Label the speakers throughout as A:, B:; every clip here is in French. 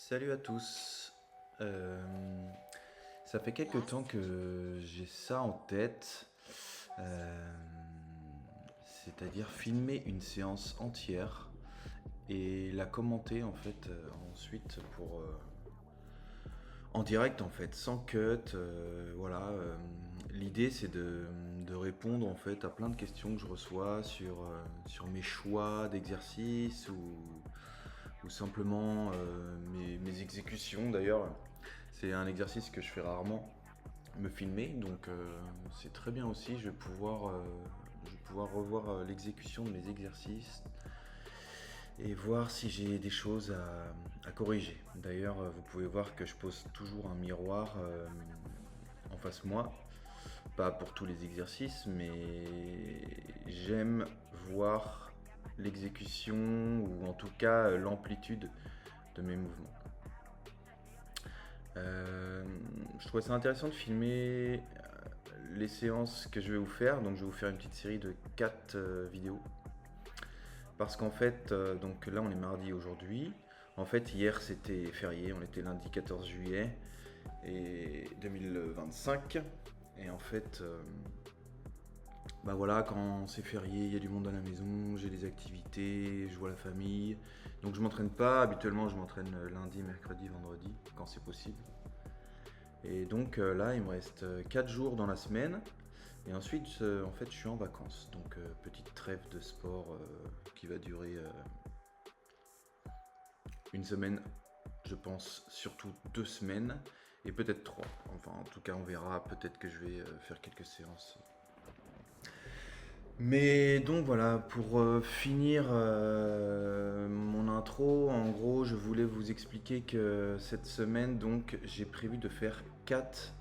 A: Salut à tous. Euh, Ça fait quelques temps que j'ai ça en tête, euh, c'est-à-dire filmer une séance entière et la commenter en fait ensuite pour en direct en fait, sans cut. Voilà. L'idée c'est de répondre en fait à plein de questions que je reçois sur mes choix d'exercices ou simplement mes exécutions d'ailleurs. C'est un exercice que je fais rarement, me filmer, donc c'est très bien aussi. Je vais pouvoir revoir l'exécution de mes exercices et voir si j'ai des choses à corriger. D'ailleurs, vous pouvez voir que je pose toujours un miroir en face de moi, pas pour tous les exercices, mais j'aime voir l'exécution ou en tout cas l'amplitude de mes mouvements. Je trouvais ça intéressant de filmer les séances que je vais vous faire. Donc je vais vous faire une petite série de 4 vidéos. Parce qu'en fait, donc là on est mardi aujourd'hui. En fait hier c'était férié, on était lundi 14 juillet et 2025. Et en fait, bah voilà, quand c'est férié, il y a du monde à la maison, j'ai des activités, je vois la famille. Donc je m'entraîne pas, habituellement je m'entraîne lundi, mercredi, vendredi, quand c'est possible. Et donc là, il me reste 4 jours dans la semaine. Et ensuite, en fait, je suis en vacances. Donc, petite trêve de sport qui va durer une semaine, je pense, surtout 2 semaines. Et peut-être 3. Enfin, en tout cas, on verra. Peut-être que je vais faire quelques séances. Mais donc voilà, pour finir mon intro, en gros, je voulais vous expliquer que cette semaine, donc, j'ai prévu de faire 4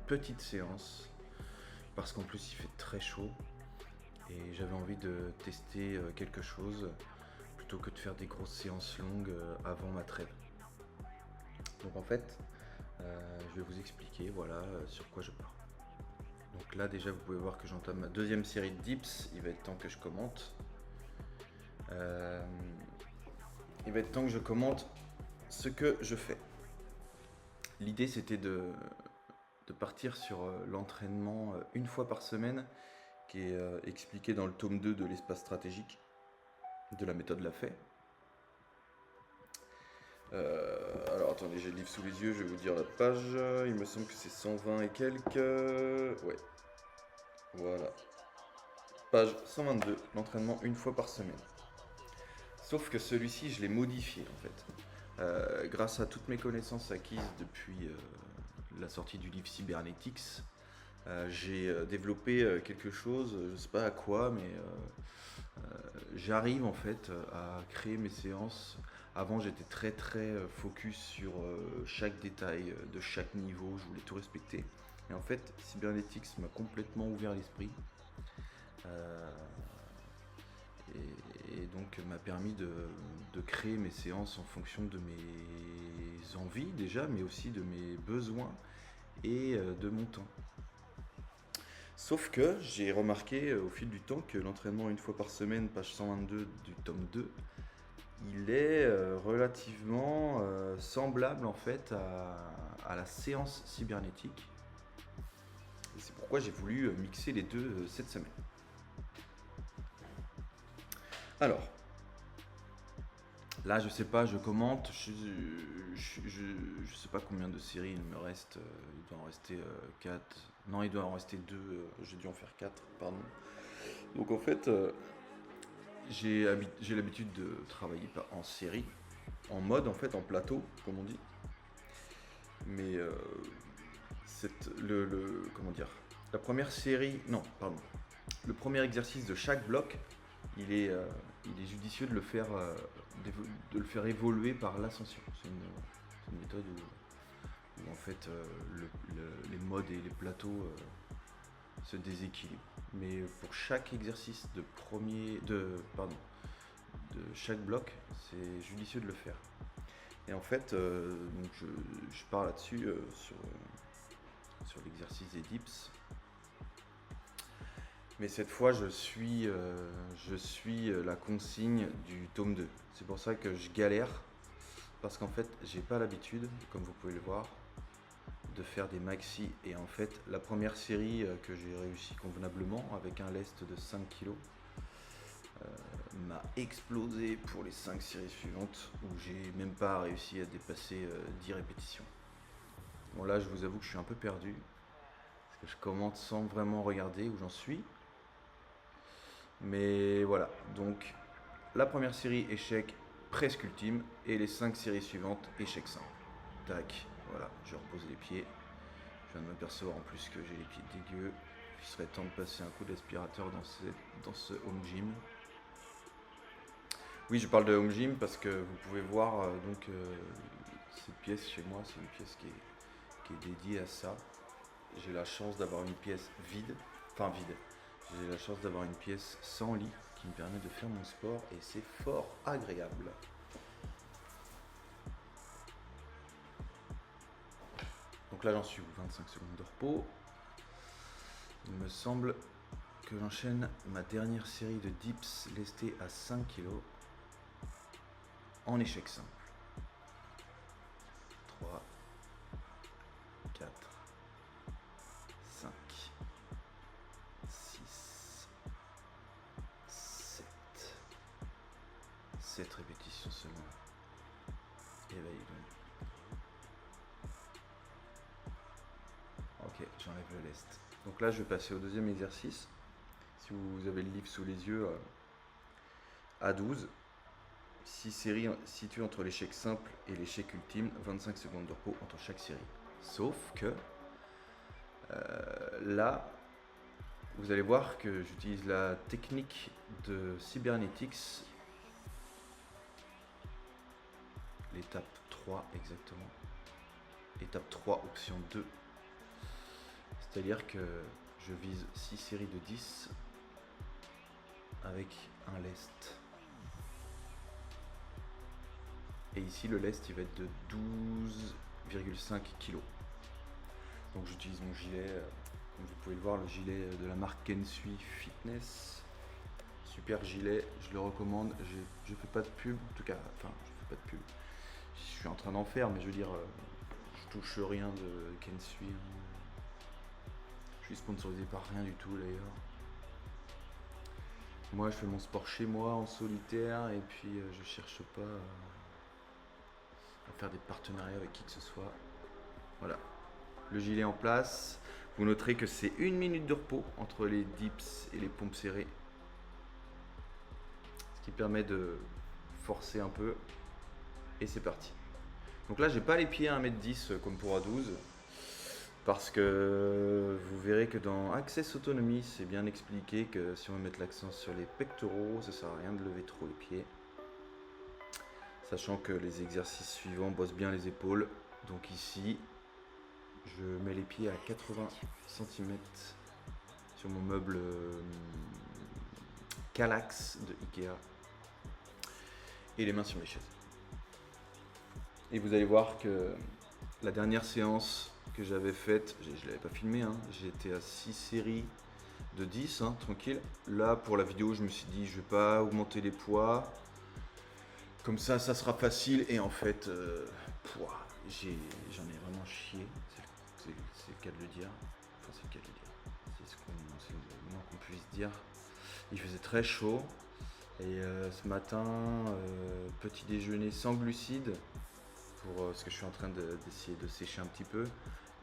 A: petites séances parce qu'en plus il fait très chaud et j'avais envie de tester quelque chose plutôt que de faire des grosses séances longues avant ma trêve. Donc en fait, je vais vous expliquer voilà sur quoi je pars. Donc là déjà vous pouvez voir que j'entame ma deuxième série de dips, il va être temps que je commente. Euh, il va être temps que je commente ce que je fais. L'idée c'était de partir sur l'entraînement une fois par semaine qui est expliqué dans le tome 2 de l'espace stratégique de la méthode Lafay. Alors attendez, j'ai le livre sous les yeux, je vais vous dire la page. Il me semble que c'est 120 et quelques. Ouais, voilà. Page 122, l'entraînement une fois par semaine. Sauf que celui-ci, je l'ai modifié en fait. Grâce à toutes mes connaissances acquises depuis la sortie du livre Cybernetics, j'ai développé quelque chose, je sais pas à quoi, mais j'arrive en fait à créer mes séances. Avant, j'étais très très focus sur chaque détail de chaque niveau, je voulais tout respecter. Et en fait, Cybernetics m'a complètement ouvert l'esprit euh, et donc m'a permis de créer mes séances en fonction de mes envies déjà, mais aussi de mes besoins et de mon temps. Sauf que j'ai remarqué au fil du temps que l'entraînement une fois par semaine, page 122 du tome 2, il est relativement semblable en fait à la séance cybernétique. Et c'est pourquoi j'ai voulu mixer les deux cette semaine. Alors, là je sais pas, je commente, je sais pas combien de séries il me reste, il doit en rester 4, non il doit en rester 2, j'ai dû en faire 4, pardon. Donc en fait, j'ai l'habitude de travailler en série, en mode en fait, en plateau, comme on dit. Mais comment dire, la première série, non, pardon, le premier exercice de chaque bloc, il est judicieux de le faire, de le faire évoluer par l'ascension. C'est une méthode où en fait les modes et les plateaux se déséquilibrent. Mais pour chaque exercice de chaque bloc, c'est judicieux de le faire. Et en fait, donc je pars là-dessus sur l'exercice des dips. Mais cette fois, je suis la consigne du tome 2. C'est pour ça que je galère parce qu'en fait j'ai pas l'habitude, comme vous pouvez le voir, de faire des maxi. Et en fait la première série que j'ai réussi convenablement avec un lest de 5 kg m'a explosé pour les 5 séries suivantes où j'ai même pas réussi à dépasser 10 répétitions. Bon là je vous avoue que je suis un peu perdu parce que je commente sans vraiment regarder où j'en suis. Mais voilà, donc la première série échec presque ultime et les 5 séries suivantes échec simple. Tac, voilà, je repose les pieds. Je viens de m'apercevoir en plus que j'ai les pieds dégueux. Il serait temps de passer un coup d'aspirateur dans ce home gym. Oui, je parle de home gym parce que vous pouvez voir cette pièce chez moi, c'est une pièce qui est dédiée à ça. J'ai la chance d'avoir une pièce vide, enfin vide. J'ai la chance d'avoir une pièce sans lit qui me permet de faire mon sport et c'est fort agréable. Donc là j'en suis aux 25 secondes de repos. Il me semble que j'enchaîne ma dernière série de dips lestés à 5 kg en échec simple. 3, 4, 5, 6, 7. 7 répétitions seulement. Et bah, ok, j'enlève le lest. Donc là je vais passer au deuxième exercice. Si vous avez le livre sous les yeux, à 12. 6 séries situées entre l'échec simple et l'échec ultime, 25 secondes de repos entre chaque série. Sauf que là, vous allez voir que j'utilise la technique de Cybernetics, l'étape 3 exactement. Étape 3, option 2. C'est-à-dire que je vise 6 séries de 10 avec un lest. Et ici, le lest, il va être de 12,5 kg. Donc j'utilise mon gilet, comme vous pouvez le voir, le gilet de la marque Kensui Fitness. Super gilet, je le recommande. Je fais pas de pub, en tout cas, enfin, je fais pas de pub. Je suis en train d'en faire, mais je veux dire, je touche rien de Kensui. Je suis sponsorisé par rien du tout d'ailleurs. Moi, je fais mon sport chez moi en solitaire et puis je cherche pas à faire des partenariats avec qui que ce soit. Voilà, le gilet en place. Vous noterez que c'est 1 minute de repos entre les dips et les pompes serrées. Ce qui permet de forcer un peu. Et c'est parti. Donc là, j'ai pas les pieds à 1m10 comme pour A12. Parce que vous verrez que dans Access Autonomy, c'est bien expliqué que si on veut mettre l'accent sur les pectoraux, ça sert à rien de lever trop les pieds. Sachant que les exercices suivants bossent bien les épaules. Donc ici, je mets les pieds à 80 cm sur mon meuble Kallax de Ikea. Et les mains sur les chaises. Et vous allez voir que la dernière séance que j'avais faite, je ne l'avais pas filmé, hein, j'étais à 6 séries de 10, hein, tranquille. Là, pour la vidéo, je me suis dit, je vais pas augmenter les poids. Comme ça sera facile. Et en fait, j'en ai vraiment chié. C'est le cas de le dire. Enfin, c'est le cas de le dire. C'est le moins qu'on puisse dire. Il faisait très chaud. Et ce matin, petit déjeuner sans glucides. Parce que je suis en train d'essayer de sécher un petit peu.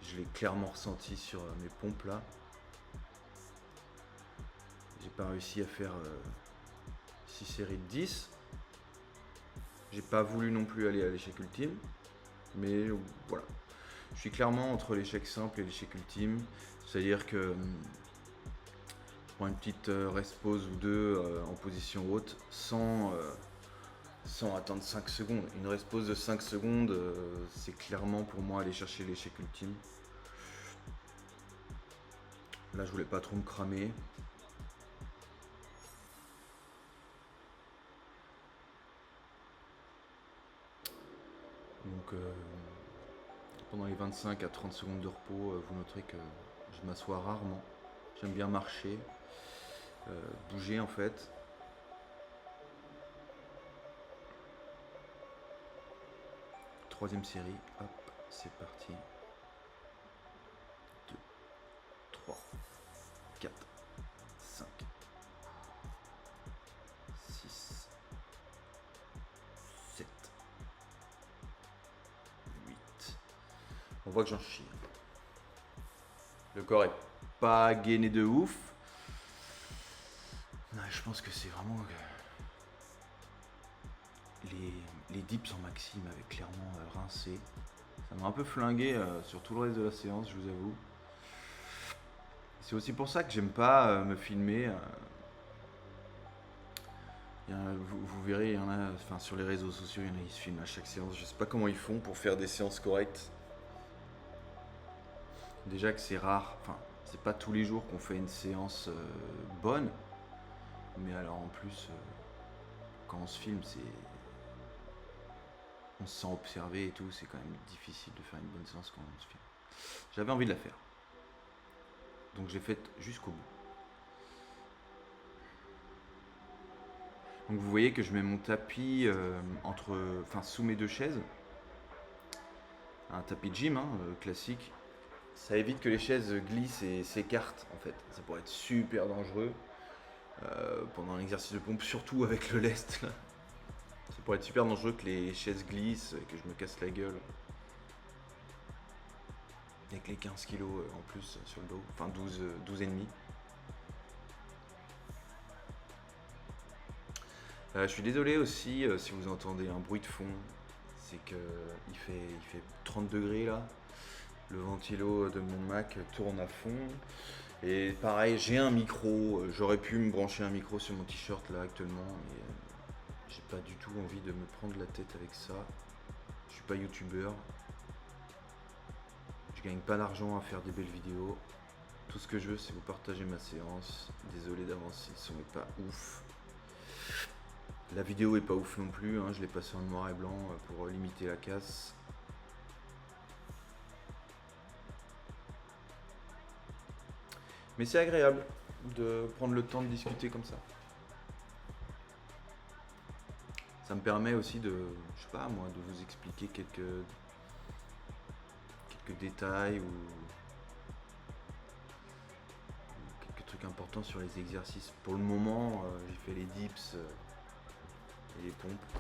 A: Je l'ai clairement ressenti sur mes pompes là. J'ai pas réussi à faire 6 séries de 10. J'ai pas voulu non plus aller à l'échec ultime. Mais voilà. Je suis clairement entre l'échec simple et l'échec ultime. C'est-à-dire que je prends une petite rest pause ou deux en position haute sans attendre 5 secondes. Une rest pause de 5 secondes, c'est clairement pour moi aller chercher l'échec ultime. Là, je voulais pas trop me cramer. Donc, pendant les 25 à 30 secondes de repos, vous noterez que je m'assois rarement. J'aime bien marcher, bouger en fait. troisième série. Hop, c'est parti. 2, 3, 4, 5, 6, 7, 8. On voit que j'en chie. Le corps est pas gainé de ouf. Non, je pense que c'est vraiment... Les dips en maxi m'avaient clairement rincé. Ça m'a un peu flingué sur tout le reste de la séance, je vous avoue. C'est aussi pour ça que j'aime pas me filmer. Vous verrez, il y en a, enfin, sur les réseaux sociaux, il y en a qui se filment à chaque séance. Je sais pas comment ils font pour faire des séances correctes. Déjà que c'est rare, enfin, c'est pas tous les jours qu'on fait une séance bonne. Mais alors en plus, quand on se filme, on se sent observé et tout, c'est quand même difficile de faire une bonne séance quand on se filme. J'avais envie de la faire. Donc je l'ai faite jusqu'au bout. Donc vous voyez que je mets mon tapis sous mes deux chaises. Un tapis de gym classique. Ça évite que les chaises glissent et s'écartent en fait. Ça pourrait être super dangereux pendant un exercice de pompe, surtout avec le lest là. Ça pourrait être super dangereux que les chaises glissent et que je me casse la gueule. Avec les 15 kilos en plus sur le dos, enfin 12 et demi. Je suis désolé aussi si vous entendez un bruit de fond, c'est que il fait 30 degrés là. Le ventilo de mon Mac tourne à fond. Et pareil, j'ai un micro, j'aurais pu me brancher un micro sur mon t-shirt là actuellement, mais j'ai pas du tout envie de me prendre la tête avec ça. Je suis pas youtubeur. Je gagne pas d'argent à faire des belles vidéos. Tout ce que je veux, c'est vous partager ma séance. Désolé d'avance si le son est pas ouf. La vidéo est pas ouf non plus, je l'ai passé en noir et blanc pour limiter la casse. Mais c'est agréable de prendre le temps de discuter comme ça. Ça me permet aussi de, je sais pas moi, de vous expliquer quelques détails ou quelques trucs importants sur les exercices. Pour le moment, j'ai fait les dips et les pompes.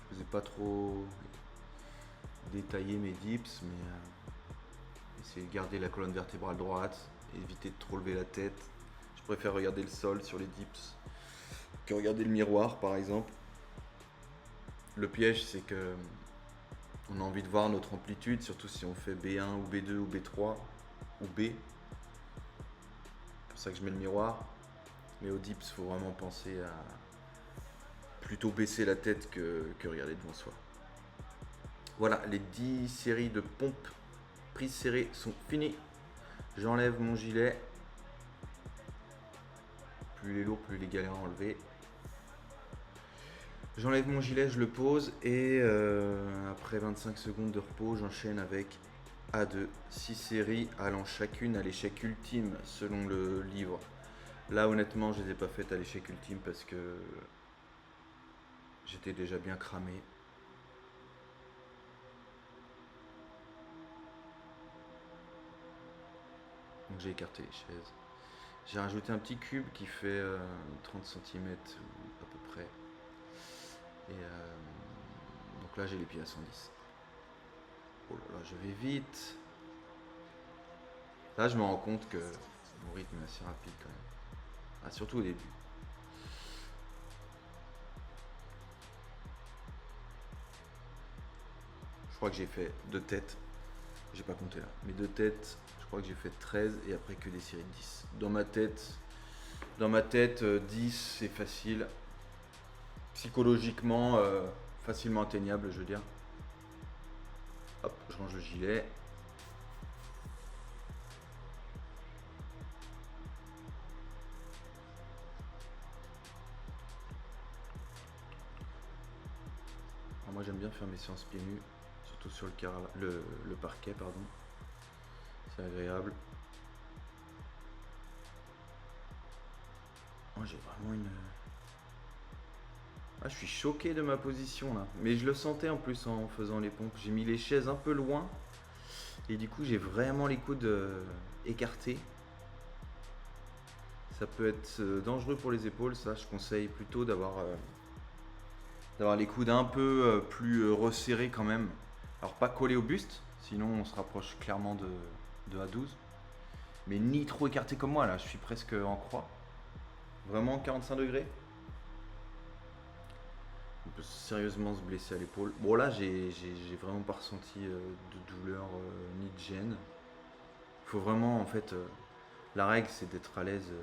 A: Je vous ai pas trop détaillé mes dips, mais essayez de garder la colonne vertébrale droite, éviter de trop lever la tête. Je préfère regarder le sol sur les dips que regarder le miroir par exemple. Le piège, c'est que on a envie de voir notre amplitude, surtout si on fait B1 ou B2 ou B3 ou B. C'est pour ça que je mets le miroir. Mais au dips, il faut vraiment penser à plutôt baisser la tête que regarder devant soi. Voilà, les 10 séries de pompes prises serrées sont finies. J'enlève mon gilet. Plus il est lourd, plus il est galère à enlever. J'enlève mon gilet, je le pose et après 25 secondes de repos, j'enchaîne avec A2, 6 séries allant chacune à l'échec ultime selon le livre. Là honnêtement, je les ai pas faites à l'échec ultime parce que j'étais déjà bien cramé. Donc j'ai écarté les chaises. J'ai rajouté un petit cube qui fait 30 cm à peu près. Et donc là j'ai les pieds à 110. Oh là là, je vais vite. Là je me rends compte que mon rythme est assez rapide quand même. Ah, surtout au début. Je crois que j'ai fait 2 têtes. J'ai pas compté là. Mais 2 têtes, je crois que j'ai fait 13 et après que des séries de 10. Dans ma tête 10 c'est facile. Psychologiquement facilement atteignable, je veux dire. Hop, je range le gilet. Alors moi j'aime bien faire mes séances pieds nus, surtout sur le parquet, pardon. C'est agréable. Moi j'ai vraiment Ah, je suis choqué de ma position là. Mais je le sentais en plus en faisant les pompes. J'ai mis les chaises un peu loin. Et du coup, j'ai vraiment les coudes écartés. Ça peut être dangereux pour les épaules. Ça, je conseille plutôt d'avoir les coudes un peu plus resserrés quand même. Alors, pas collés au buste. Sinon, on se rapproche clairement de A12. Mais ni trop écarté comme moi là. Je suis presque en croix. Vraiment 45 degrés. On peut sérieusement se blesser à l'épaule. Bon là j'ai vraiment pas ressenti de douleur ni de gêne. Faut vraiment en fait la règle c'est d'être à l'aise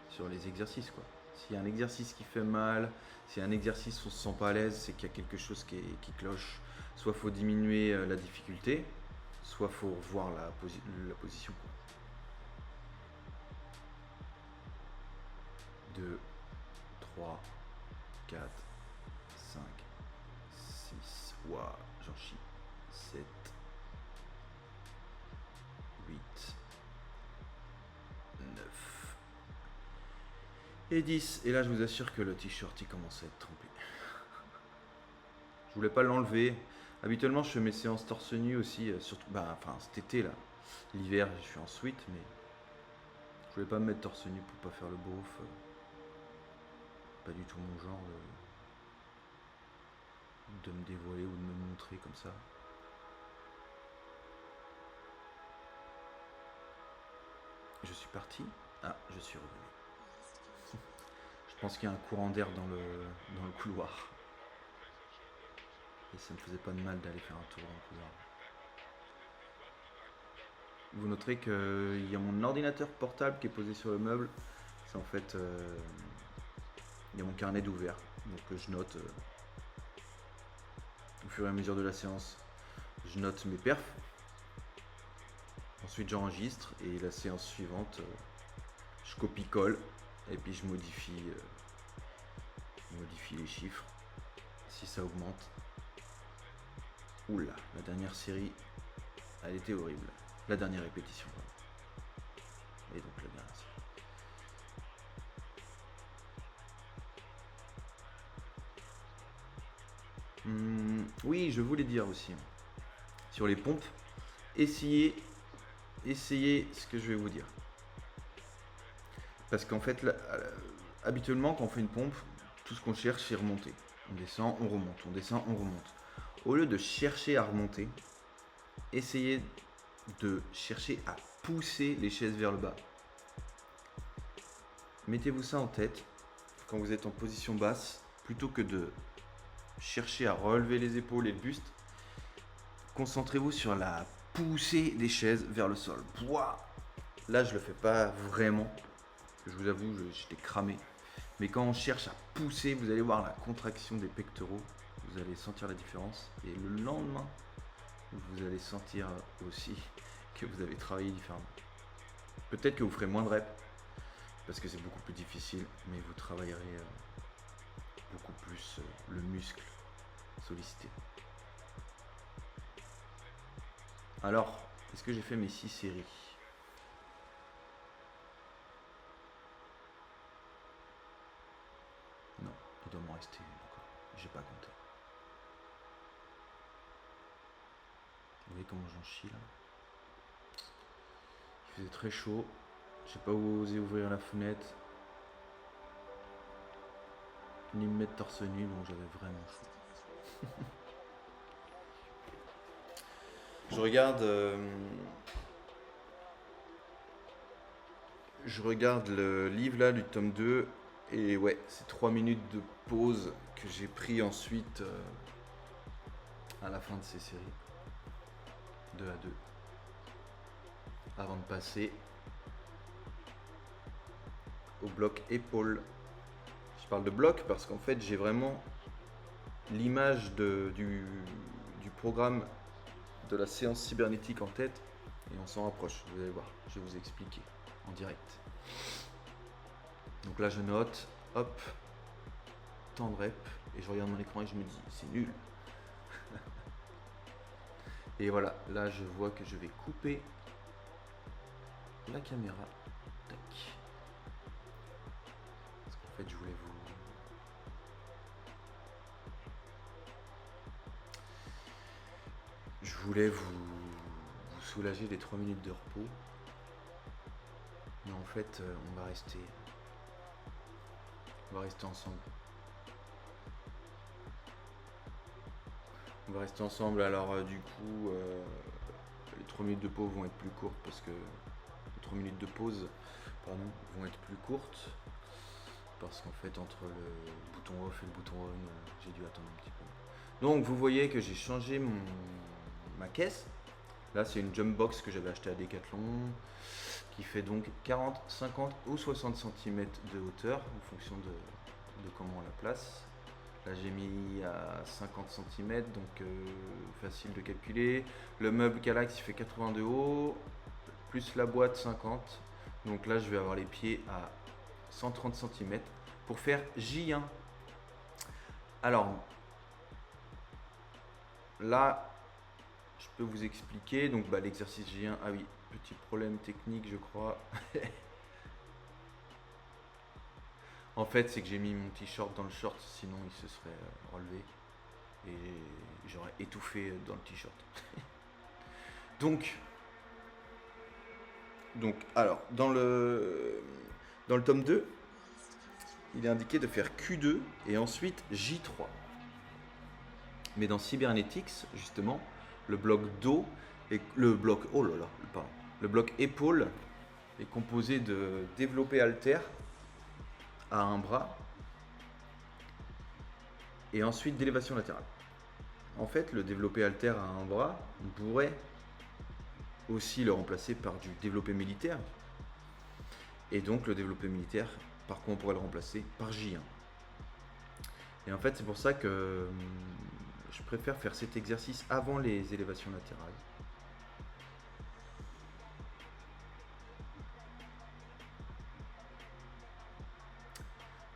A: sur les exercices quoi. S'il y a un exercice qui fait mal, s'il y a un exercice où on se sent pas à l'aise, c'est qu'il y a quelque chose qui cloche. Soit faut diminuer la difficulté, soit faut revoir la position quoi. 2, 3, 4, 5, 6, ouah, j'en chie. 7, 8, 9 et 10. Et là, je vous assure que le t-shirt il commence à être trempé. Je voulais pas l'enlever. Habituellement, je fais mes séances torse nu aussi, surtout cet été là. L'hiver, je suis en sweat, mais je voulais pas me mettre torse nu pour pas faire le beauf. Pas du tout mon genre de me dévoiler ou de me montrer comme ça. Je suis parti. Ah, je suis revenu. Je pense qu'il y a un courant d'air dans le couloir. Et ça ne faisait pas de mal d'aller faire un tour dans le couloir. Vous noterez qu'il y a mon ordinateur portable qui est posé sur le meuble. C'est en fait... il y a mon carnet d'ouvert. Donc je note au fur et à mesure de la séance. Je note mes perfs. Ensuite j'enregistre et la séance suivante, je copie-colle et puis je modifie les chiffres si ça augmente. Oula, la dernière série, elle était horrible. La dernière répétition. Et donc la dernière série. Oui, je voulais dire aussi, sur les pompes, essayez ce que je vais vous dire. Parce qu'en fait, habituellement, quand on fait une pompe, tout ce qu'on cherche, c'est remonter. On descend, on remonte, on descend, on remonte. Au lieu de chercher à remonter, essayez de chercher à pousser les chaises vers le bas. Mettez-vous ça en tête quand vous êtes en position basse, plutôt que de chercher à relever les épaules et le buste. Concentrez-vous sur la poussée des chaises vers le sol. Là, je le fais pas vraiment. Je vous avoue, j'étais cramé. Mais quand on cherche à pousser, vous allez voir la contraction des pectoraux. Vous allez sentir la différence. Et le lendemain, vous allez sentir aussi que vous avez travaillé différemment. Peut-être que vous ferez moins de reps, parce que c'est beaucoup plus difficile, mais vous travaillerez beaucoup plus le muscle sollicité. Alors, est-ce que j'ai fait mes 6 séries ? Non, il doit m'en rester une encore. J'ai pas compté. Vous voyez comment j'en chie là ? Il faisait très chaud. J'ai pas osé ouvrir la fenêtre. Ni me mettre torse nu, donc j'avais vraiment chaud. Je regarde le livre là du tome 2 et ouais, c'est 3 minutes de pause que j'ai pris ensuite à la fin de ces séries. 2 à 2. Avant de passer au bloc épaule. Je parle de bloc parce qu'en fait j'ai vraiment l'image du programme de la séance cybernétique en tête et on s'en rapproche, vous allez voir, je vais vous expliquer en direct. Donc là je note, hop, temps de rep et je regarde mon écran et je me dis c'est nul. Et voilà, là je vois que je vais couper la caméra. Tac. Parce qu'en fait je voulais voulais vous soulager des 3 minutes de repos. Mais en fait, on va rester ensemble. On va rester ensemble. Alors du coup, les 3 minutes de pause vont être plus courtes parce que les 3 minutes de pause, pardon, vont être plus courtes parce qu'en fait entre le bouton off et le bouton on, j'ai dû attendre un petit peu. Donc vous voyez que j'ai changé ma caisse. Là c'est une jump box que j'avais acheté à Decathlon qui fait donc 40, 50 ou 60 cm de hauteur en fonction de comment on la place. Là j'ai mis à 50 cm donc facile de calculer. Le meuble Kallax il fait 80 de haut plus la boîte 50. Donc là je vais avoir les pieds à 130 cm pour faire J1. Alors là je peux vous expliquer donc l'exercice J1. Ah oui, petit problème technique je crois. En fait c'est que j'ai mis mon t-shirt dans le short, sinon il se serait relevé et j'aurais étouffé dans le t-shirt. donc alors dans le tome 2 il est indiqué de faire Q2 et ensuite J3. Mais dans Cybernetics, justement, le bloc dos et le bloc le bloc épaule est composé de développé halter à un bras et ensuite d'élévation latérale. En fait, le développé halter à un bras, on pourrait aussi le remplacer par du développé militaire. Et donc le développé militaire, par contre, on pourrait le remplacer par J1. Et en fait, c'est pour ça que je préfère faire cet exercice avant les élévations latérales.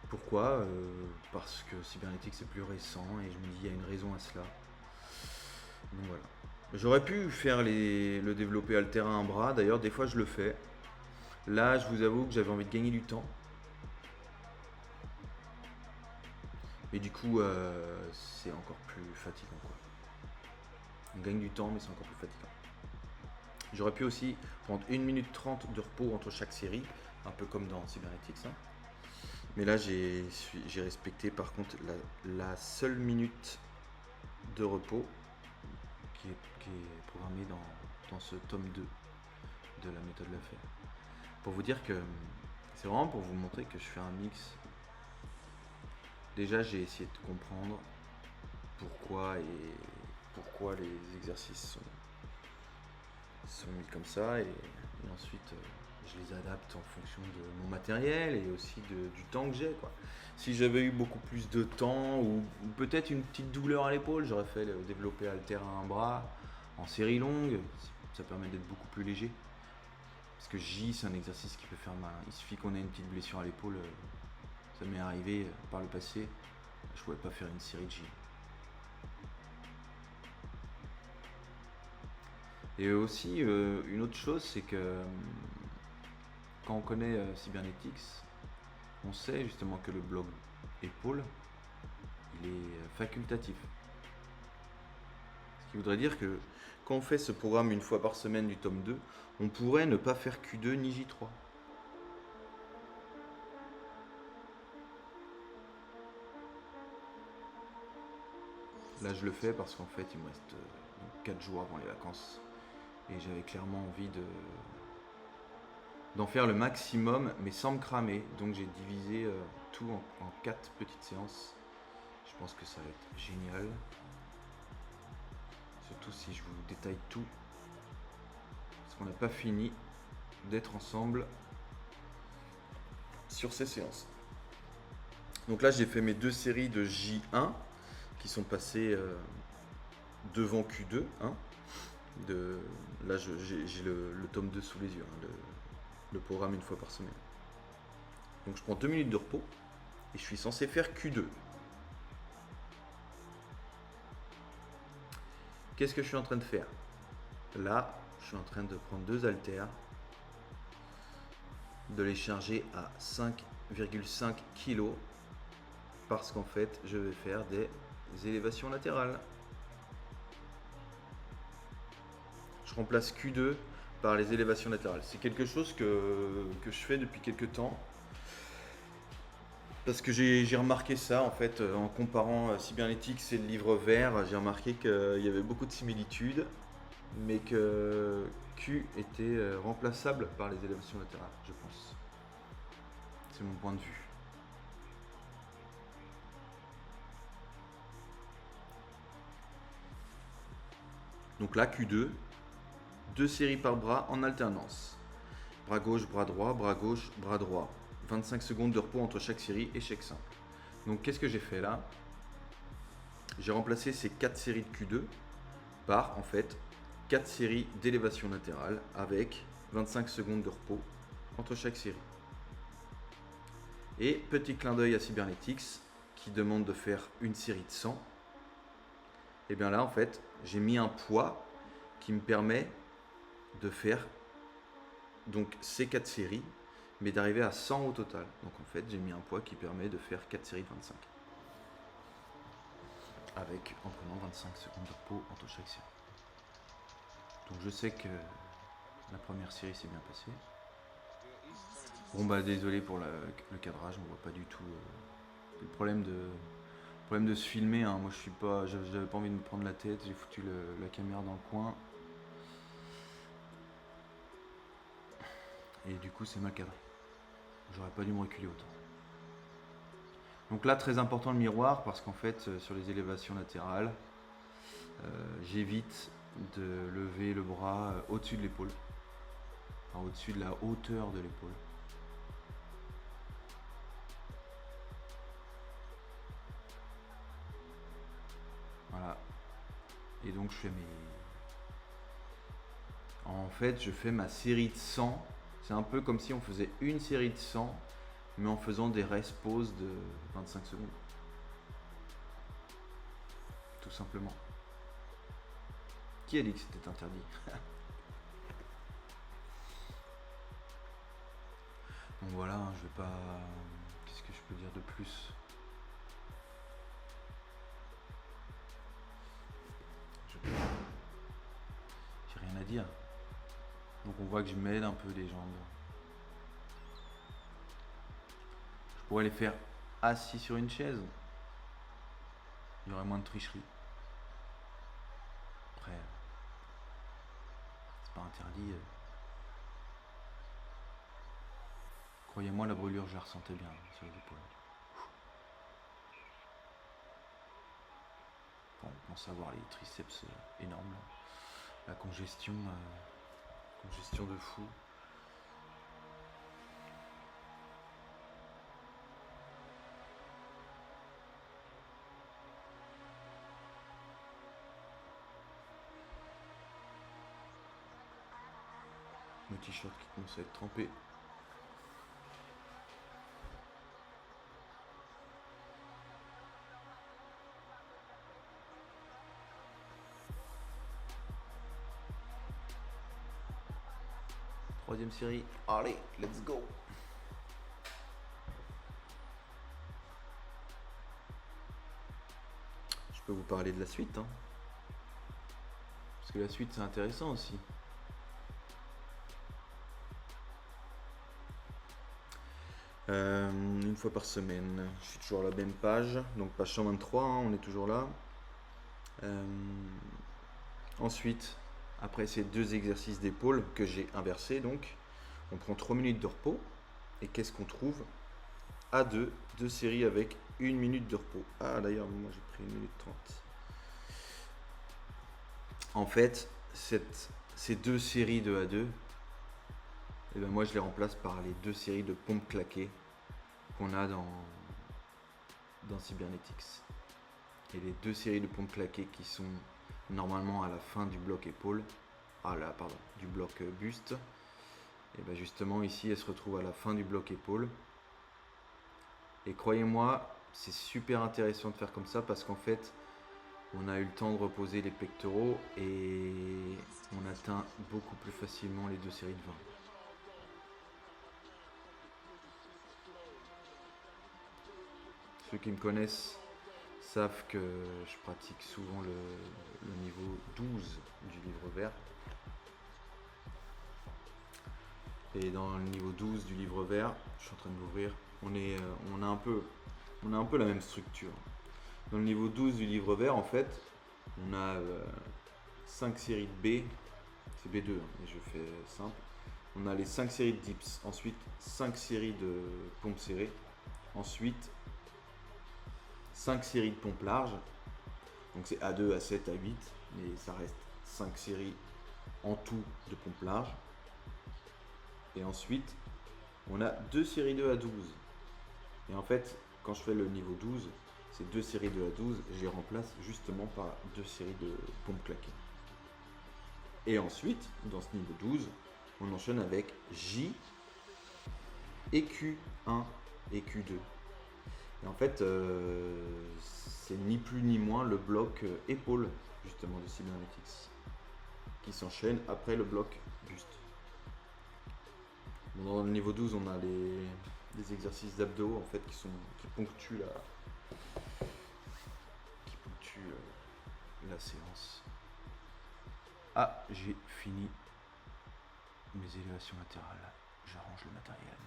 A: Pourquoi parce que Cybernetics c'est plus récent et je me dis il y a une raison à cela. Donc voilà. J'aurais pu faire le développé halter à un bras, d'ailleurs des fois je le fais. Là je vous avoue que j'avais envie de gagner du temps. Et du coup c'est encore plus fatigant quoi. On gagne du temps mais c'est encore plus fatigant. J'aurais pu aussi prendre 1 minute 30 de repos entre chaque série, un peu comme dans Cybernetics. Mais là j'ai respecté par contre la seule minute de repos qui est programmée dans ce tome 2 de la méthode Lafay. Pour vous dire que c'est vraiment pour vous montrer que je fais un mix. Déjà j'ai essayé de comprendre pourquoi les exercices sont mis comme ça et ensuite je les adapte en fonction de mon matériel et aussi du temps que j'ai quoi. Si j'avais eu beaucoup plus de temps ou peut-être une petite douleur à l'épaule, j'aurais fait le développé halter à un bras en série longue, ça permet d'être beaucoup plus léger. Parce que J c'est un exercice qui peut faire mal. Il suffit qu'on ait une petite blessure à l'épaule, ça m'est arrivé par le passé, je pouvais pas faire une série de J. Et aussi une autre chose c'est que quand on connaît Cybernetics, on sait justement que le bloc épaule, il est facultatif. Ce qui voudrait dire que quand on fait ce programme une fois par semaine du tome 2, on pourrait ne pas faire Q2 ni J3. Là je le fais parce qu'en fait il me reste 4 jours avant les vacances et j'avais clairement envie d'en faire le maximum mais sans me cramer, donc j'ai divisé tout en 4 petites séances. Je pense que ça va être génial, surtout si je vous détaille tout parce qu'on n'a pas fini d'être ensemble sur ces séances. Donc là j'ai fait mes 2 séries de J1 qui sont passées devant Q2 là j'ai le tome 2 sous les yeux, le programme une fois par semaine. Donc je prends 2 minutes de repos et je suis censé faire Q2. Qu'est-ce que je suis en train de faire? Là, je suis en train de prendre 2 haltères, de les charger à 5,5 kg parce qu'en fait, je vais faire des élévations latérales. je remplace Q2 par les élévations latérales. C'est quelque chose que je fais depuis quelques temps. Parce que j'ai remarqué ça en fait en comparant Cybernetics et le livre vert, j'ai remarqué qu'il y avait beaucoup de similitudes, mais que Q était remplaçable par les élévations latérales, je pense. C'est mon point de vue. Donc là, Q2, 2 séries par bras en alternance. Bras gauche, bras droit, bras gauche, bras droit. 25 secondes de repos entre chaque série, échec simple. Donc qu'est-ce que j'ai fait là? J'ai remplacé ces 4 séries de Q2 par en fait 4 séries d'élévation latérale avec 25 secondes de repos entre chaque série. Et petit clin d'œil à Cybernetics qui demande de faire une série de 100. Et bien là en fait j'ai mis un poids qui me permet de faire donc ces 4 séries mais d'arriver à 100 au total. Donc en fait j'ai mis un poids qui permet de faire 4 séries de 25 avec en prenant 25 secondes de repos entre chaque série. Donc je sais que la première série s'est bien passée. Bon bah désolé pour le cadrage, on voit pas du tout le problème de se filmer. Hein. Moi je suis pas, j'avais pas envie de me prendre la tête, j'ai foutu la caméra dans le coin. Et du coup c'est mal cadré. J'aurais pas dû me reculer autant. Donc là très important le miroir parce qu'en fait sur les élévations latérales, j'évite de lever le bras au-dessus de l'épaule, enfin au-dessus de la hauteur de l'épaule. Voilà. Et donc je fais En fait, je fais ma série de 100. C'est un peu comme si on faisait une série de 100, mais en faisant des rest pauses de 25 secondes. Tout simplement. Qui a dit que c'était interdit? Donc voilà, je vais pas... Qu'est-ce que je peux dire de plus? J'ai rien à dire. Donc on voit que je m'aide un peu les jambes. Je pourrais les faire assis sur une chaise. Il y aurait moins de tricherie. Après, c'est pas interdit. Croyez-moi, la brûlure, je la ressentais bien sur les épaules. Bon, on commence à voir les triceps énormes. La congestion de fou. Le t-shirt qui commence à être trempé. Troisième série. Allez, let's go. Je peux vous parler de la suite. Hein. Parce que la suite, c'est intéressant aussi. Une fois par semaine. Je suis toujours à la même page. Donc page 123, hein, on est toujours là. Ensuite, après ces 2 exercices d'épaule que j'ai inversés, donc, on prend 3 minutes de repos. Et qu'est-ce qu'on trouve? A2, 2 séries avec 1 minute de repos. Ah d'ailleurs, moi j'ai pris 1 minute 30. En fait, ces 2 séries de A2, et ben moi je les remplace par les 2 séries de pompes claquées qu'on a dans Cybernetics. Et les 2 séries de pompes claquées qui sont normalement à la fin du bloc épaule, du bloc buste, et ben justement ici elles se retrouvent à la fin du bloc épaule. Et croyez-moi, c'est super intéressant de faire comme ça parce qu'en fait, on a eu le temps de reposer les pectoraux et on atteint beaucoup plus facilement les 2 séries de 20. Ceux qui me connaissent savent que je pratique souvent le niveau 12 du livre vert. Et dans le niveau 12 du livre vert, je suis en train de l'ouvrir, on a un peu la même structure. Dans le niveau 12 du livre vert, en fait, on a 5 séries de B, c'est B2, mais je fais simple. On a les 5 séries de dips, ensuite 5 séries de pompes serrées, ensuite 5 séries de pompes larges, donc c'est A2, A7, A8, mais ça reste 5 séries en tout de pompes larges. Et ensuite, on a 2 séries de A12. Et en fait, quand je fais le niveau 12, ces 2 séries de A12, je les remplace justement par 2 séries de pompes claquées. Et ensuite, dans ce niveau 12, on enchaîne avec J et Q1 et Q2. Et en fait, c'est ni plus ni moins le bloc épaule, justement, de Cybernetics, qui s'enchaîne après le bloc buste. Bon, dans le niveau 12, on a les exercices d'abdos, en fait, qui ponctuent la séance. Ah, j'ai fini mes élévations latérales. J'arrange le matériel.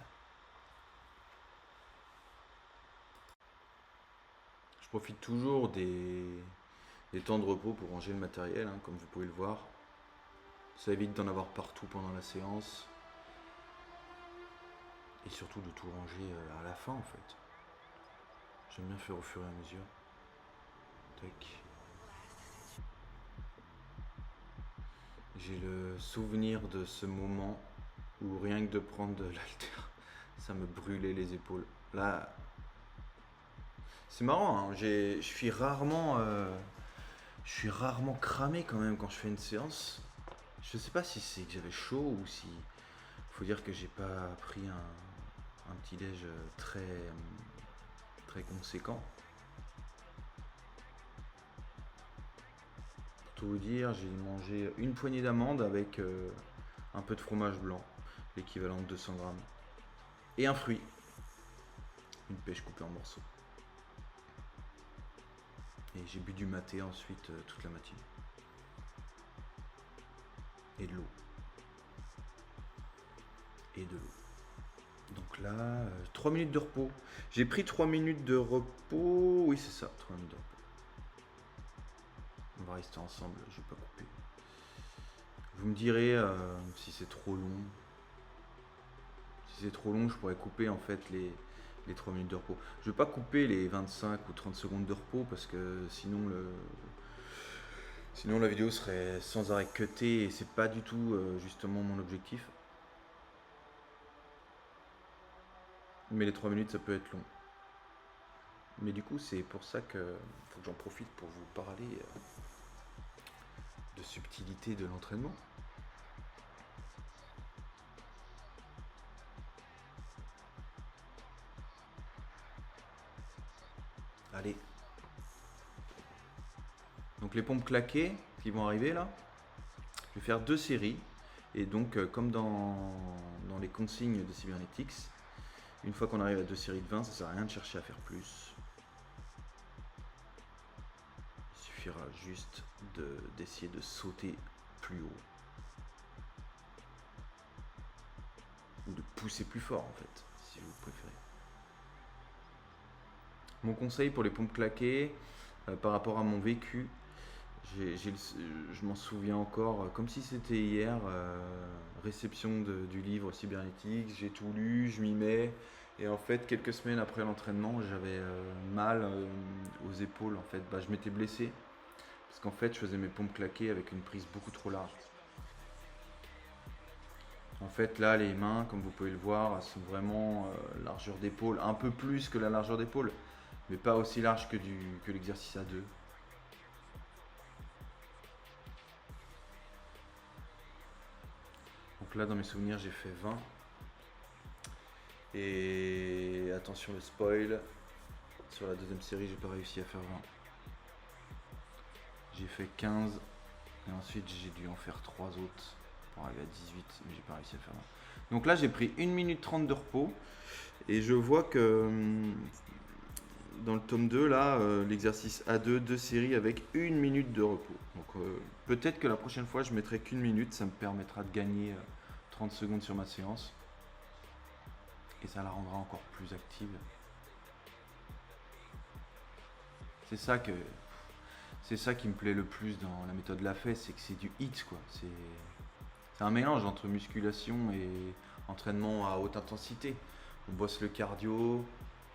A: Je profite toujours des temps de repos pour ranger le matériel, hein, comme vous pouvez le voir. Ça évite d'en avoir partout pendant la séance. Et surtout de tout ranger à la fin, en fait. J'aime bien faire au fur et à mesure. Tac. J'ai le souvenir de ce moment où rien que de prendre de l'haltère, ça me brûlait les épaules. Là, c'est marrant, hein, je suis rarement cramé quand même quand je fais une séance. Je sais pas si c'est que j'avais chaud ou si... Faut dire que j'ai pas pris un petit déj très conséquent. Pour tout vous dire, j'ai mangé une poignée d'amandes avec un peu de fromage blanc, l'équivalent de 200 grammes. Et un fruit. Une pêche coupée en morceaux. Et j'ai bu du maté ensuite toute la matinée. Et de l'eau. Et de l'eau. Donc là, 3 minutes de repos. J'ai pris 3 minutes de repos. Oui, c'est ça, 3 minutes de repos. On va rester ensemble, je vais pas couper. Vous me direz si c'est trop long. Si c'est trop long, je pourrais couper en fait les 3 minutes de repos. Je vais pas couper les 25 ou 30 secondes de repos parce que sinon la vidéo serait sans arrêt cutée et c'est pas du tout justement mon objectif. Mais les 3 minutes ça peut être long. Mais du coup c'est pour ça que faut que j'en profite pour vous parler de subtilité de l'entraînement. Allez. Donc les pompes claquées qui vont arriver là, je vais faire 2 séries. Et donc comme dans les consignes de Cybernetics, une fois qu'on arrive à 2 séries de 20, ça sert à rien de chercher à faire plus. Il suffira juste d'essayer de sauter plus haut. Ou de pousser plus fort en fait, si vous préférez. Mon conseil pour les pompes claquées, par rapport à mon vécu, je m'en souviens encore, comme si c'était hier, réception du livre Cybernetics, j'ai tout lu, je m'y mets, et en fait quelques semaines après l'entraînement, j'avais mal aux épaules, en fait, je m'étais blessé, parce qu'en fait je faisais mes pompes claquées avec une prise beaucoup trop large. En fait là les mains, comme vous pouvez le voir, elles sont vraiment largeur d'épaule, un peu plus que la largeur d'épaule, mais pas aussi large que l'exercice à 2. Donc là dans mes souvenirs j'ai fait 20. Et attention le spoil, sur la deuxième série j'ai pas réussi à faire 20. J'ai fait 15 et ensuite j'ai dû en faire 3 autres pour arriver à 18, mais j'ai pas réussi à faire 20. Donc là j'ai pris 1 minute 30 de repos et je vois que dans le tome 2 là, l'exercice A2, 2 séries avec 1 minute de repos. Donc peut-être que la prochaine fois je mettrai qu'1 minute, ça me permettra de gagner 30 secondes sur ma séance. Et ça la rendra encore plus active. C'est ça qui me plaît le plus dans la méthode Lafay, c'est que c'est du HIIT quoi. C'est un mélange entre musculation et entraînement à haute intensité. On bosse le cardio,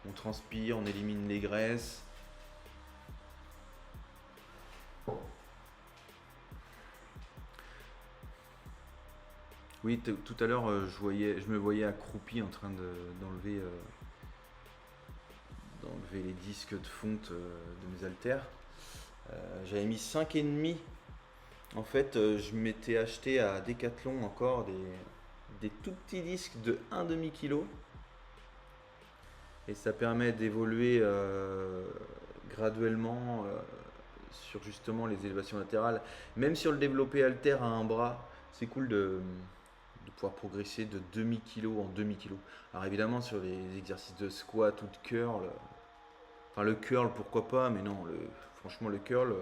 A: on transpire, on élimine les graisses. Oui, tout à l'heure, je me voyais accroupi en train d'enlever les disques de fonte de mes haltères. J'avais mis 5,5. En fait, je m'étais acheté à Decathlon encore des tout petits disques de 1,5 kg. Et ça permet d'évoluer graduellement sur justement les élévations latérales. Même sur le développé haltère à un bras, c'est cool de pouvoir progresser de demi-kilo en demi-kilo. Alors évidemment sur les exercices de squat ou de curl, enfin le curl pourquoi pas, mais non, franchement le curl,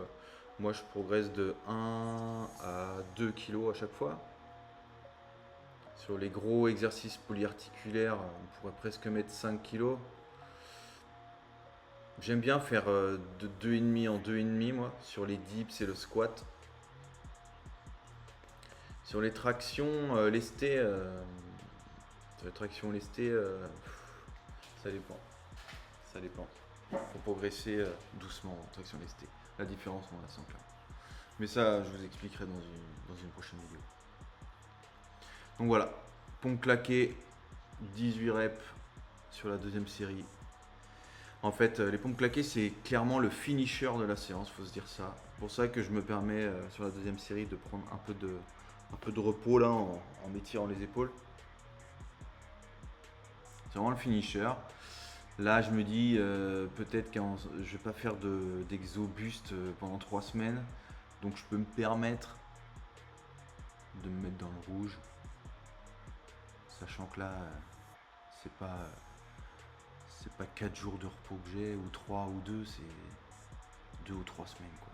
A: moi je progresse de 1 à 2 kilos à chaque fois. Sur les gros exercices polyarticulaires, on pourrait presque mettre 5 kilos. J'aime bien faire de 2,5 en 2,5 moi, sur les dips et le squat. Sur les tractions lestées, ça dépend. Ça dépend. Faut progresser doucement en traction lestée. La différence, on la sent clairement. Mais ça, je vous expliquerai dans une prochaine vidéo. Donc voilà, pompe claquée, 18 reps sur la deuxième série. En fait, les pompes claquées, c'est clairement le finisher de la séance, faut se dire ça. C'est pour ça que je me permets sur la deuxième série de prendre un peu de repos là en m'étirant les épaules. C'est vraiment le finisher. Là, je me dis peut-être que je vais pas faire d'exo buste pendant 3 semaines. Donc je peux me permettre de me mettre dans le rouge. Sachant que là, c'est pas 4 jours de repos que j'ai, ou 3 ou 2, c'est 2 ou 3 semaines quoi.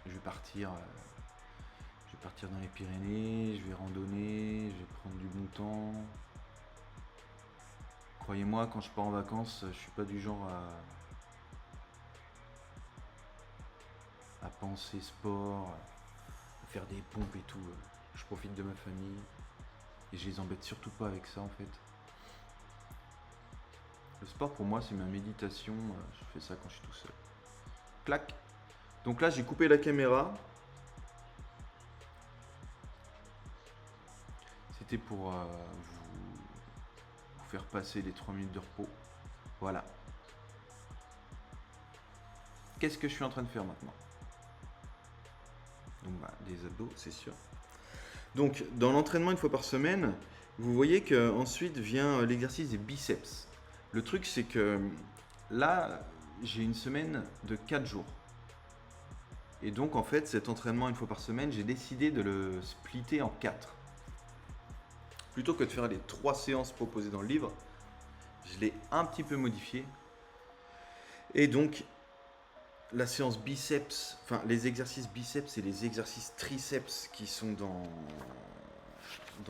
A: Je vais partir dans les Pyrénées, je vais randonner, je vais prendre du bon temps. Croyez-moi, quand je pars en vacances, je suis pas du genre à penser sport, à faire des pompes et tout. Je profite de ma famille et je les embête surtout pas avec ça en fait. Le sport pour moi c'est ma méditation, je fais ça quand je suis tout seul. Clac. Donc là j'ai coupé la caméra. C'était pour vous faire passer les 3 minutes de repos. Voilà. Qu'est-ce que je suis en train de faire maintenant? Donc des abdos, c'est sûr. Donc dans l'entraînement une fois par semaine, vous voyez qu'ensuite vient l'exercice des biceps. Le truc c'est que là, j'ai une semaine de 4 jours. Et donc en fait cet entraînement une fois par semaine, j'ai décidé de le splitter en 4. Plutôt que de faire les 3 séances proposées dans le livre, je l'ai un petit peu modifié. Et donc la séance biceps, enfin les exercices biceps et les exercices triceps qui sont dans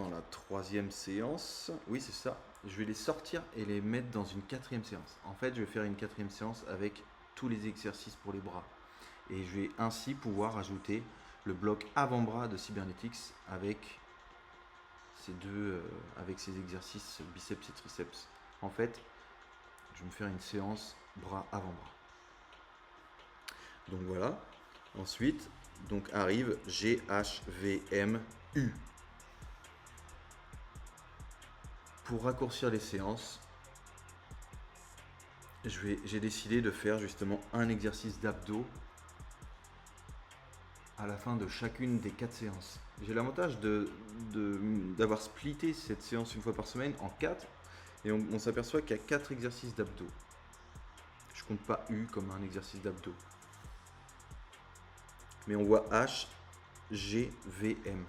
A: la 3e séance, oui c'est ça, je vais les sortir et les mettre dans une 4e séance. En fait je vais faire une 4e séance avec tous les exercices pour les bras. Et je vais ainsi pouvoir ajouter le bloc avant-bras de Cybernetics avec ces exercices biceps et triceps. En fait, je vais me faire une séance bras avant-bras. Donc voilà. Ensuite, donc arrive GHVMU. Pour raccourcir les séances, j'ai décidé de faire justement un exercice d'abdos à la fin de chacune des 4 séances. J'ai l'avantage d'avoir splitté cette séance une fois par semaine en 4 et on s'aperçoit qu'il y a 4 exercices d'abdos. Je compte pas U comme un exercice d'abdos. Mais on voit H, G, V, M.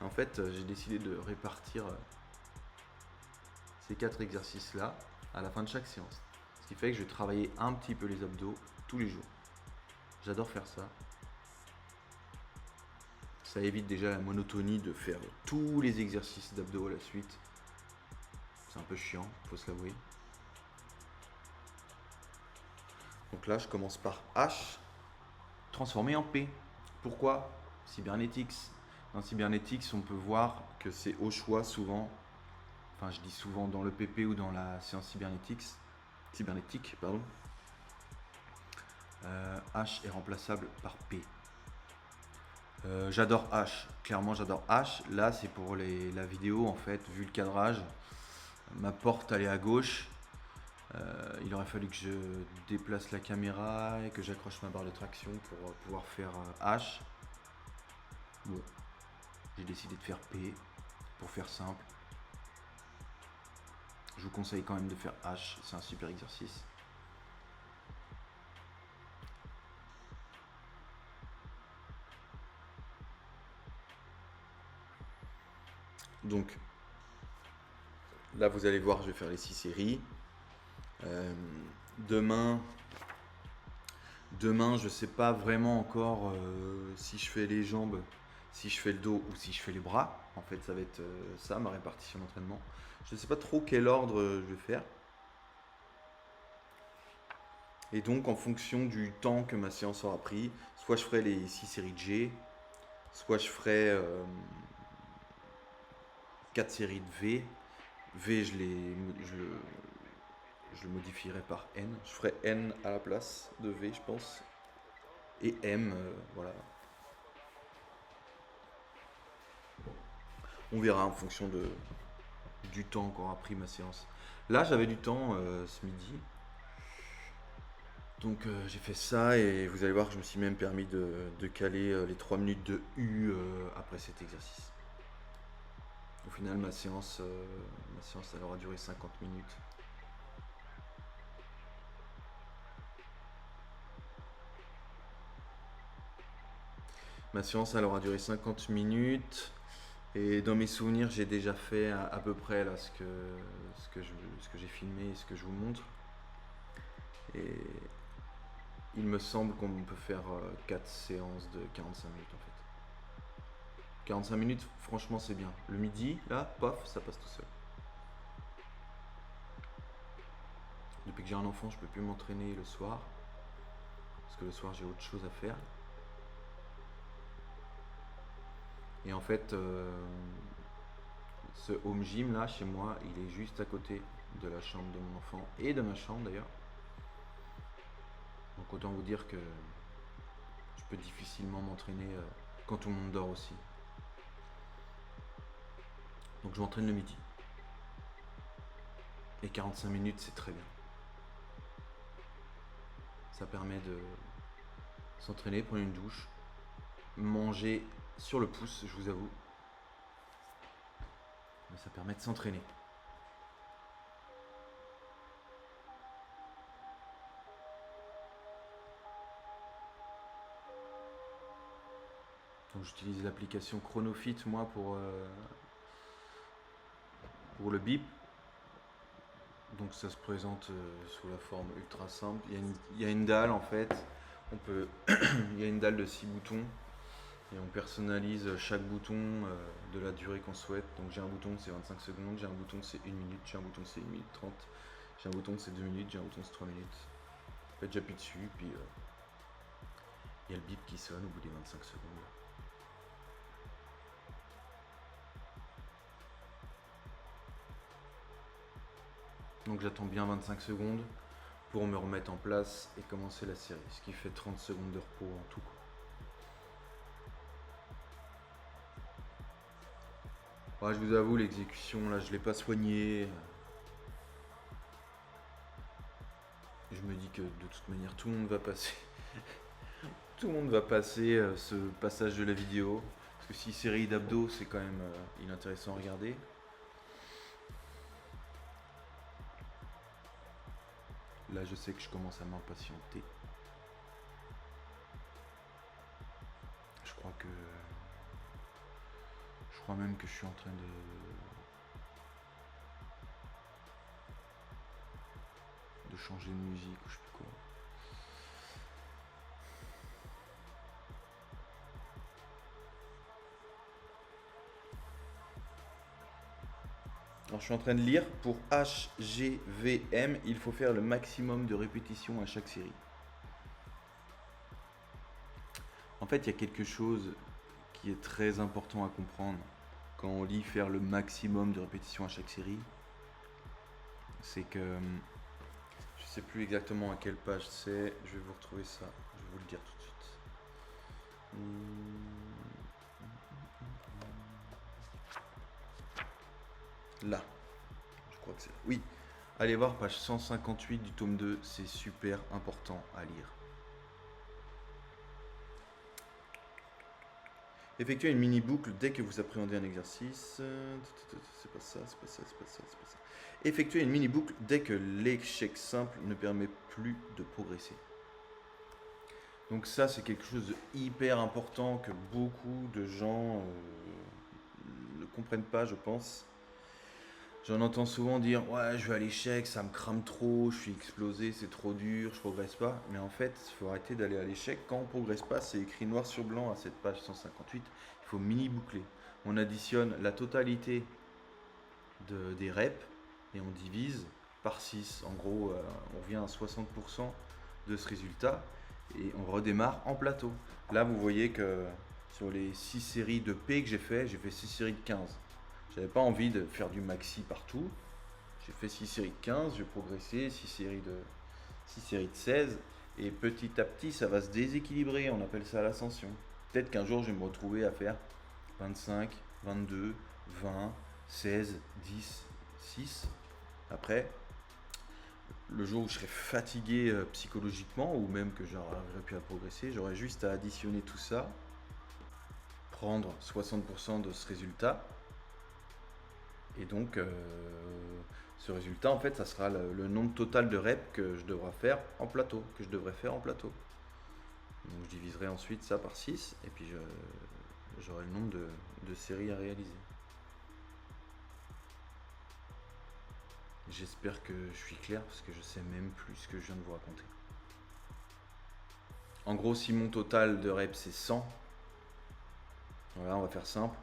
A: En fait, j'ai décidé de répartir ces 4 exercices-là à la fin de chaque séance. Ce qui fait que je vais travailler un petit peu les abdos tous les jours. J'adore faire ça. Ça évite déjà la monotonie de faire tous les exercices d'abdos à la suite. C'est un peu chiant, faut se l'avouer. Donc là, je commence par H, transformé en P. Pourquoi Cybernetics. Dans Cybernetics, on peut voir que c'est au choix souvent, enfin je dis souvent dans le PP ou dans la séance cybernétique, pardon. H est remplaçable par P. J'adore H, clairement j'adore H. Là c'est pour la vidéo en fait, vu le cadrage. Ma porte elle est à gauche. Il aurait fallu que je déplace la caméra et que j'accroche ma barre de traction pour pouvoir faire H. Bon, j'ai décidé de faire P pour faire simple. Je vous conseille quand même de faire H, c'est un super exercice. Donc là vous allez voir, je vais faire les 6 séries. Demain je sais pas vraiment encore si je fais les jambes, si je fais le dos ou si je fais les bras. En fait ça va être ça ma répartition d'entraînement. Je ne sais pas trop quel ordre je vais faire. Et donc en fonction du temps que ma séance aura pris, soit je ferai les 6 séries de G, soit je ferai 4 séries de V. V je le modifierai par N. Je ferai N à la place de V je pense. Et M, voilà. On verra en fonction du temps qu'aura pris ma séance. Là j'avais du temps ce midi. Donc j'ai fait ça et vous allez voir que je me suis même permis de caler les 3 minutes de U après cet exercice. Au final ma séance elle aura duré 50 minutes. Ma séance elle aura duré 50 minutes. Et dans mes souvenirs, j'ai déjà fait à peu près là, ce que j'ai filmé et ce que je vous montre. Et il me semble qu'on peut faire 4 séances de 45 minutes en fait. 45 minutes, franchement, c'est bien. Le midi, là, paf, ça passe tout seul. Depuis que j'ai un enfant, je peux plus m'entraîner le soir. Parce que le soir, j'ai autre chose à faire. Et en fait, ce home gym là, chez moi, il est juste à côté de la chambre de mon enfant et de ma chambre d'ailleurs. Donc autant vous dire que je peux difficilement m'entraîner quand tout le monde dort aussi. Donc je m'entraîne le midi. Et 45 minutes, c'est très bien. Ça permet de s'entraîner, prendre une douche, manger sur le pouce, je vous avoue. Mais ça permet de s'entraîner. Donc j'utilise l'application Chronofit moi pour le bip. Donc ça se présente sous la forme ultra simple. Il y a une dalle en fait. Il y a une dalle de 6 boutons et on personnalise chaque bouton de la durée qu'on souhaite. Donc j'ai un bouton c'est 25 secondes, j'ai un bouton c'est 1 minute, j'ai un bouton c'est 1 minute 30, j'ai un bouton c'est 2 minutes, j'ai un bouton c'est 3 minutes. En fait j'appuie dessus puis il y a le bip qui sonne au bout des 25 secondes. Donc j'attends bien 25 secondes pour me remettre en place et commencer la série, ce qui fait 30 secondes de repos en tout. Ouais, je vous avoue, l'exécution, là, je l'ai pas soignée. Je me dis que de toute manière, tout le monde va passer. Tout le monde va passer ce passage de la vidéo. Parce que si série d'abdos, c'est quand même inintéressant à regarder. Là, je sais que je commence à m'impatienter. Je crois même que je suis en train de changer de musique ou je sais plus quoi. Alors je suis en train de lire, pour HGVM, il faut faire le maximum de répétitions à chaque série. En fait, il y a quelque chose qui est très important à comprendre quand on lit faire le maximum de répétitions à chaque série. C'est que je sais plus exactement à quelle page c'est, je vais vous retrouver ça, je vais vous le dire tout de suite. Là, je crois que c'est là. Oui, allez voir page 158 du tome 2, c'est super important à lire. Effectuez une mini-boucle dès que vous appréhendez un exercice. C'est pas ça, c'est pas ça, c'est pas ça, c'est pas ça. Effectuez une mini-boucle dès que l'échec simple ne permet plus de progresser. Donc ça, c'est quelque chose de hyper important que beaucoup de gens ne comprennent pas, je pense. J'en entends souvent dire ouais, je vais à l'échec, ça me crame trop, je suis explosé, c'est trop dur, je progresse pas. Mais en fait, il faut arrêter d'aller à l'échec. Quand on progresse pas, c'est écrit noir sur blanc à cette page 158. Il faut mini boucler. On additionne la totalité des reps et on divise par 6. En gros, on revient à 60% de ce résultat et on redémarre en plateau. Là, vous voyez que sur les 6 séries de P que j'ai fait 6 séries de 15. J'avais pas envie de faire du maxi partout. J'ai fait 6 séries de 15, j'ai progressé, 6 séries de 16. Et petit à petit, ça va se déséquilibrer. On appelle ça l'ascension. Peut-être qu'un jour, je vais me retrouver à faire 25, 22, 20, 16, 10, 6. Après, le jour où je serai fatigué psychologiquement, ou même que j'arriverai plus à progresser, j'aurai juste à additionner tout ça, prendre 60% de ce résultat. Et donc, ce résultat, en fait, ça sera le nombre total de reps que je devrais faire en plateau. Donc, je diviserai ensuite ça par 6 et puis j'aurai le nombre de séries à réaliser. J'espère que je suis clair parce que je sais même plus ce que je viens de vous raconter. En gros, si mon total de reps c'est 100, voilà, on va faire simple.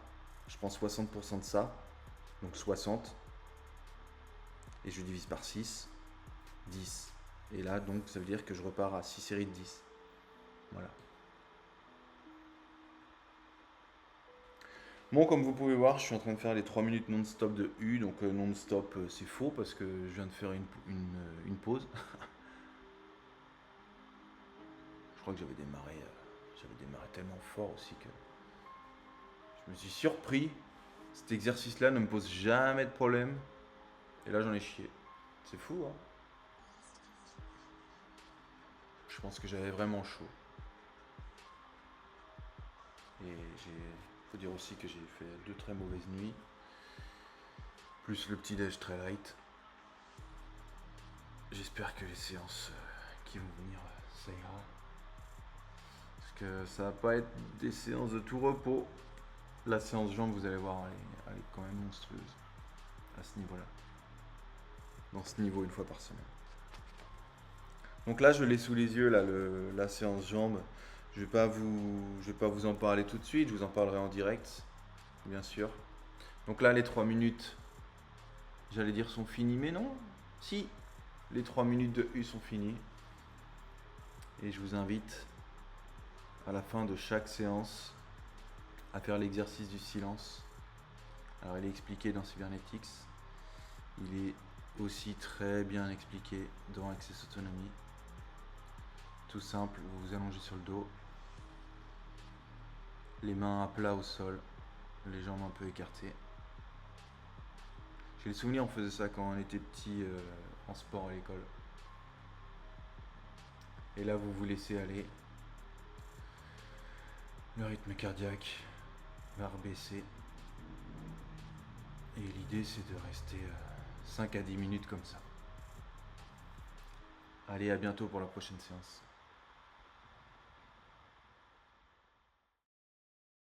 A: Je prends 60% de ça, donc 60. Et je divise par 6, 10. Et là, donc, ça veut dire que je repars à 6 séries de 10. Voilà. Bon, comme vous pouvez voir, je suis en train de faire les 3 minutes non-stop de U. Donc, non-stop, c'est faux parce que je viens de faire une pause. Je crois que j'avais démarré tellement fort aussi que je me suis surpris. Cet exercice-là ne me pose jamais de problème. Et là, j'en ai chié. C'est fou, hein? Je pense que j'avais vraiment chaud. Et faut dire aussi que j'ai fait 2 très mauvaises nuits. Plus le petit déj très light. J'espère que les séances qui vont venir, ça ira. Parce que ça va pas être des séances de tout repos. La séance jambes, vous allez voir, elle est quand même monstrueuse. À ce niveau-là. Dans ce niveau, une fois par semaine. Donc là, je l'ai sous les yeux, là, la séance jambes. Je vais pas vous en parler tout de suite, je vous en parlerai en direct, bien sûr. Donc là, les 3 minutes, j'allais dire sont finies, mais non. Si, les 3 minutes de U sont finies. Et je vous invite, à la fin de chaque séance, à faire l'exercice du silence. Alors, il est expliqué dans Cybernetics. Il est aussi très bien expliqué dans Access Autonomy. Tout simple, vous vous allongez sur le dos, les mains à plat au sol, les jambes un peu écartées. J'ai le souvenir, on faisait ça quand on était petit en sport à l'école. Et là, vous vous laissez aller. Le rythme cardiaque va rebaisser. Et l'idée, c'est de rester 5 à 10 minutes comme ça. Allez, à bientôt pour la prochaine séance.